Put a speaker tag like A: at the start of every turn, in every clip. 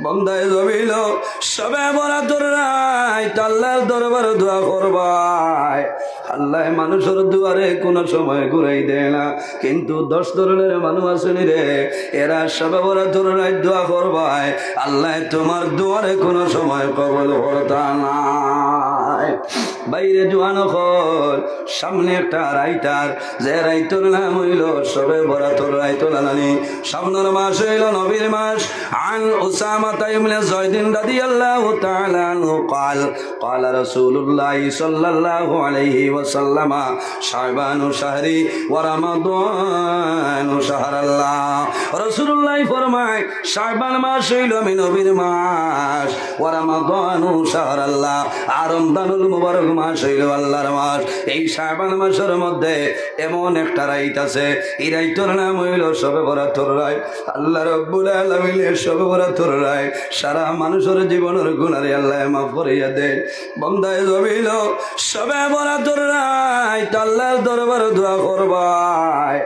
A: বন্দায় জমিল সবে বরাতর রাত আল্লাহর দরবারে দোয়া করবাই। আল্লাহ মানুষের দুয়ারে কোনো সময় ঘুরাই দেয় না, কিন্তু 10 ধরনের মানুষ আসেনি রে, এরা সবে বরাতর রাত দোয়া করবাই, আল্লাহ তোমার দুয়ারে কোনো সময় কবুল করতা নাই। বাইরে জোয়ানো হল সামনে একটা রাইটার, যে রাইতর নাম হইল সবে বরাতর রাইতল আনানি। সামনের মাস হইল নবীর মাস। আন উসামা ইবনে যায়েদ রাদিয়াল্লাহু তাআলা আনহু قال قال رسول الله صلى الله عليه وسلم شعبان شهري ورمضان شهر الله। রাসূলুল্লাহ ফরমায় শাবান মাস হইল আমি নবীর মাস, ওয়া রমাদানু শাহরাল্লাহ, আর রমজানুল মুবারক মাস হইল আল্লাহর মাস। এই শাবান মাসের মধ্যে এমন একটা রাত আছে, এই রাতের নাম হইল শবে বরাতর রাত। আল্লাহ রাব্বুল আলামিনের শবে বরাতর রাত সারা মানুষের জীবনের গুনাহ আল্লাহ মাফ করিয়া দেন। বন্দায় জমিল শবে বরাতর রাত আল্লাহর দরবারে দোয়া করবাই,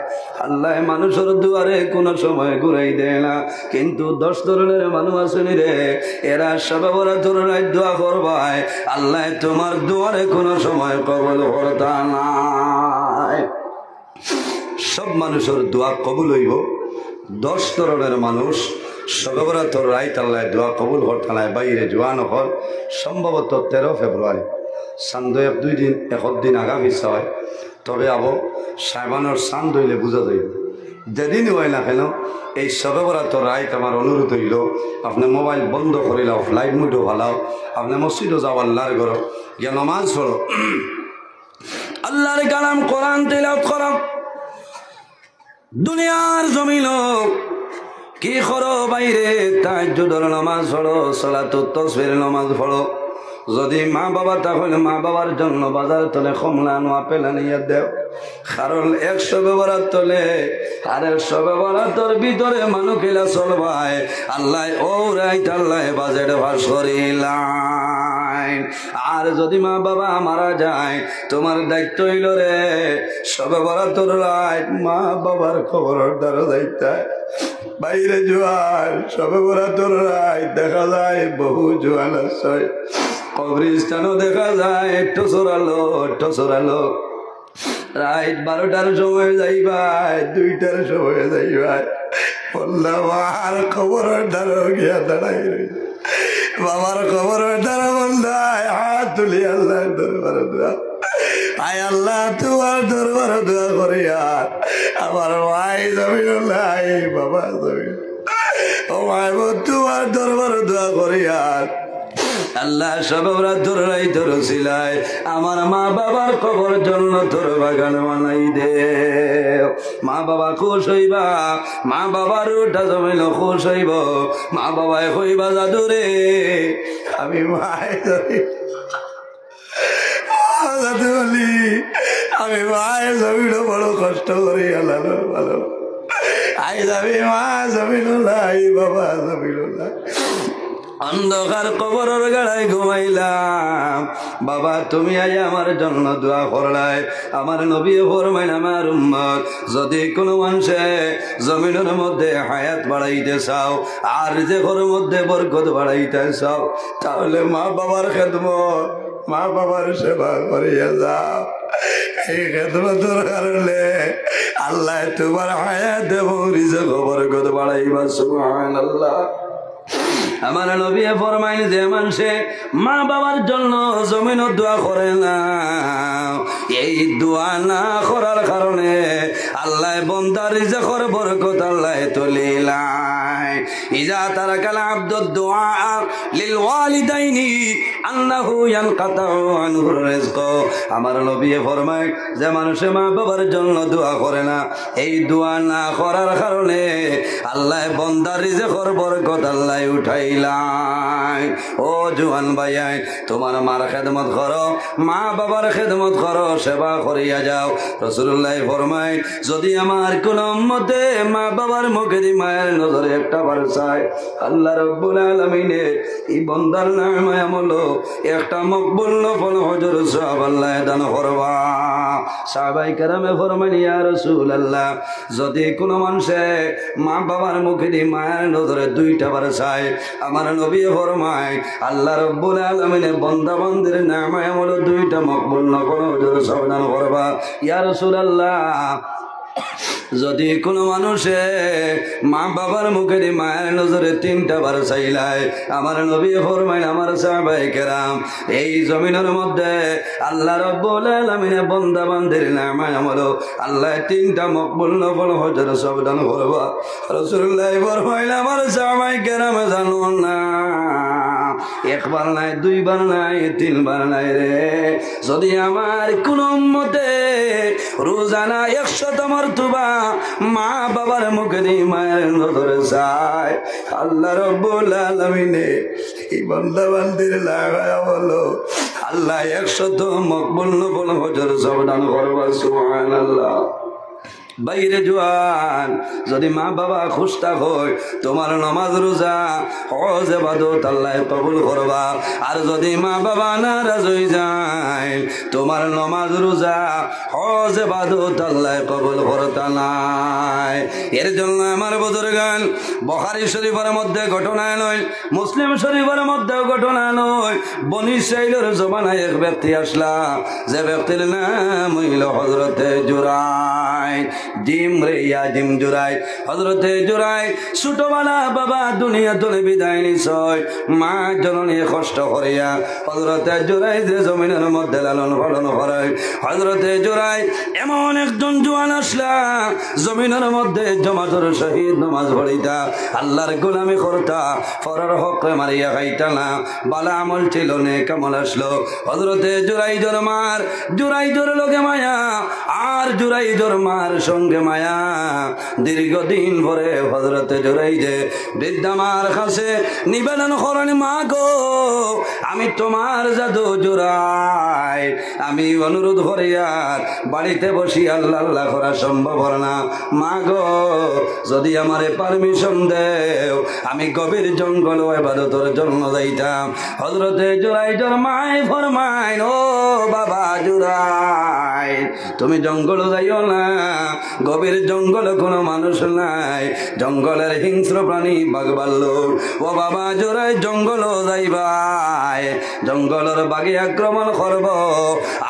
A: আল্লাহ মানুষের দুয়ারে কোনো সময় ঘুরাই দেয় না, কিন্তু 10 ধরনের মানুষ আসেনি রে, এরা শবে বরাতর রাত দোয়া করবাই, আল্লাহ তোমার দুয়ারে কোনো সময় কবুল করতা নাই। সব মানুষের দোয়া কবুল হইব, 10 ধরনের মানুষ শবে বরাতর রাত আল্লাহ দোয়া কবুল করতা নাই। বাইরে জোয়ান হল সম্ভবত 13 ফেব্রুয়ারি, চান্দ 1-2 দিন 1 দিন আগা পিছা হয়, তবে আবো সাবানোর চান ধইলে বুঝা যাইব। যেদিন হয় না কেন এই শবে বরাতর রাত আমার অনুরোধ হইল, আপনি মোবাইল বন্ধ করিলাও, ফ্লাইট মুডও ভালাও, আপনি মসজিদও যাও, আল্লাহর ঘর গিয়া নমাজ পড়ো, আল্লাহর কালাম কোরআন তিলাওয়াত করো। দুনিয়ার জমিন কি করো বাইরে তাহাজ্জুদের নামাজ পড়ো, সালাতুত তাসবিহের নামাজ পড়ো। যদি মা বাবা তাহলে মা বাবার জন্য বাজার তলে কমলা আনো, আপেল আনিয়া দেও, কারণ 1 শবে বরাত তলে আর 1 শবে বরাতর ভিতরে মানুষ কিলা চলবাই, আল্লাহ ও রাইত আল্লাহ বাজেট ভাস করিলাম। আর যদি মা বাবা মারা যায়, তোমার দায়িত্ব হইল রে শবে বরাতর রাত মা বাবার খবরের দ্বারা যাইতে। বাইরে জোয়ান শবে বরাতর রাত দেখা যায় বহু জোয়ান আছে, কবরস্থানও দেখা যায় একটু সরালো রাত 12টার সময় যাইবাই, 2টার সময় যাইবাই, বললাম আর খবরের দ্বারা গিয়া দাঁড়াই রয়েছে, বাবার খবরের দ্বারা বললাম হাত তুলি আল্লাহ দরবারে দোয়া, আয় আল্লাহ তোমার দরবারে দোয়া করি, আর আমার ভাই জমিন নাই, বাবা জমিন, ও ভাই তোমার দরবারে দোয়া করি, আর আল্লাহ শবে বরাতর রাত রসিলায় আমার মা বাবার কবর জন্য তোর বাগান বানাই দে। মা বাবা খুশ হইবা, মা বাবার উঠা জমিল খুশ হইব, মা বাবায় হইবা জাদুরে আমি মায় জাদু বলি, আমি মায়ের জমিল বড় কষ্ট করি, আল্লাহ ভালো আই যাবি মা জমিল নাই, বাবা জমিল নাই, অন্ধকার কবরের গাড়ায় ঘুমাইলাম, বাবা তুমি আই আমার জন্য দোয়া করলাই। আমার নবী ফরমাইন আমার উম্মত যদি কোনো মানুষে জমিনের মধ্যে হায়াত বাড়াইতে চাও আর যে ঘরের মধ্যে বরকত বাড়াইতে চাও, তাহলে মা বাবার খেদমত, মা বাবার সেবা করিয়া যাও। এই খেদমতের কারণে আল্লাহ তোমার হায়াত এবং রিজক বরকত বাড়াইবা। সুবহানাল্লাহ। আমার নবী ফরমাইন যে মানুষে মা বাবার জন্য জমিন দোয়া করে না, এই দোয়া না করার কারণে আল্লাহ বান্দার রিজকের বরকত আল্লাহ তুলিলাই। ইজা তারাকাল আবদুদ দুআ লিল ওয়ালিদাইনি আন্নাহু ইয়ানকাতাউ আনহুর রিজক। আমার নবী ফরমায় যে মানুষে মা বাবার জন্য দোয়া করে না, এই দোয়া না করার কারণে আল্লাহ বান্দার রিজকের বরকত আল্লাহ উঠাইলাই। ও জওয়ান ভাইয়াই, তোমার মার খেদমত করো, মা বাবার খেদমত করো, সেবা করিয়া যাও। রাসূলুল্লাহ ফরমায় যদি আমার কোন উম্মতে মা বাবার মুখে মায়ের নজরে একটা বার চায় আল্লাহ রাব্বুল আলামিনে এই বন্দার নামে আমলো একটা মকবুল নফল হজর সওয়াব আল্লাহ দান করবা সাহাবাই কেরামে ফরমান ইয়া রাসূলুল্লাহ যদি কোনো মানুষে মা বাবার মুখে দিয়ে মায়ের নজরে দুইটা বার চায় আমার নবী ফরমায় আল্লাহ রাব্বুল আলামিনে বান্দা বান্দির নামে আমলো দুইটা মকবুল নফল হজর সওয়াব দান করবা ইয়া রাসূলুল্লাহ যদি কোনো মানুষে মা বাবার মুখে মায়ের নজরে তিনটা বার চাইলায় আমার নবী ফরমায় আমার সাহাবায়ে কেরাম এই জমিনের মধ্যে আল্লাহ রাব্বুল আলামিনে বান্দা বান্দির নামে আমলো আল্লাহ তিনটা মকবুল নফল হজর সওয়াব দান করবা রাসূলুল্লাহ ফরমাইলেন আমার সাহাবায়ে কেরাম জানো না একবার নাই দুইবার নাই তিনবার নাই রে যদি আমার কোন উম্মতে রোজানা 100 মর্তবা মা বাবার মুখে দিয়ে মায়ের নজরে যায় আল্লাহ রাব্বুল আলামিনে এই বান্দা বান্দির লাগায়া বলো আল্লাহ 100 মকবুল নফল হজর সওয়াব দান করবা সুবহানাল্লাহ বাইরে জোয়ান যদি মা বাবা খুশ হয় তোমার নামাজ রোজা হজ ইবাদত আল্লাহ কবুল করবা আর যদি মা বাবা নারাজ হয়ে যায় তোমার নামাজ রোজা হজ ইবাদত আল্লাহ কবুল করতা নাই এর জন্য আমার বুজুর্গান বুখারী শরীফের মধ্যে ঘটনা নয় মুসলিম শরীফের মধ্যে ঘটনা নয় বনি ইসরাইলের জমানায় এক ব্যক্তি আসলা যে ব্যক্তির নাম হইল হযরতে জুরাই জিম রে ইয়া জিম জুরাই হযরতে জুরাই ছোটবেলা বাবা দুনিয়া তুলে বিদায় নিছয় মা জননী কষ্ট করিয়া হযরতে জুরাই যে জমিনের মধ্যে লালন পালন করে হযরতে জুরাই এমন একজন জওয়ান আসলা জমিনের মধ্যে জামাতের শহীদ নামাজ পড়িতা আল্লাহর গোলামি করতা ফরার হক মারিয়া খাইতা না বালা আমল ছিল নেক আমল আসলো হযরতে জুরাই জোর মার জুরাই জোর লোকে মায়া আর জুরাই জোর মার সঙ্গে মায়া দীর্ঘদিন পরে হযরতে জুরাই যে বৃদ্ধা মার কাছে নিবেদন করেন মা গো আমি তোমার জাদু জুরাই আমি অনুরোধ করি আর বাড়িতে বসি আল্লাহ আল্লাহ করা সম্ভব না মা গো যদি আমারে পারমিশন দেও আমি গভীর জঙ্গল ইবাদতের জন্য যাইতাম হযরতে জুরাই জোর মাই ফরমাইন ও বাবা জুরাই তুমি জঙ্গল যাইও না গভীর জঙ্গল কোনো মানুষ নাই জঙ্গলের হিংস্র প্রাণী বাঘ ভাল্লুক ও বাবা জোরাই জঙ্গল যাইবাই জঙ্গলের বাঘে আক্রমণ করব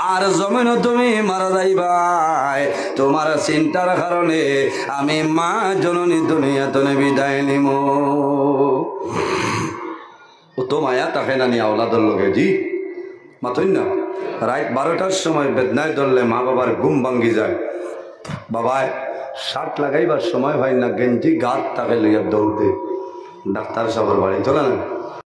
A: আর জমিন তুমি মারা যাইবাই তোমার চিন্তার কারণে আমি মা জননী দুনিয়া তনে বিদায় নিমু ও তো মায়া তাকে না নিয়ে আওলাদের লোকে জি মাথুন না রাত 12টার সময় বেদনায় ধরলে মা বাবার ঘুম ভাঙ্গি যায় বাবায় শার্ট লাগাইবার সময় হয় না গেঞ্জি গাত তাকে লইয়া দৌড়তে ডাক্তার সাহেবের বাড়ি চলে না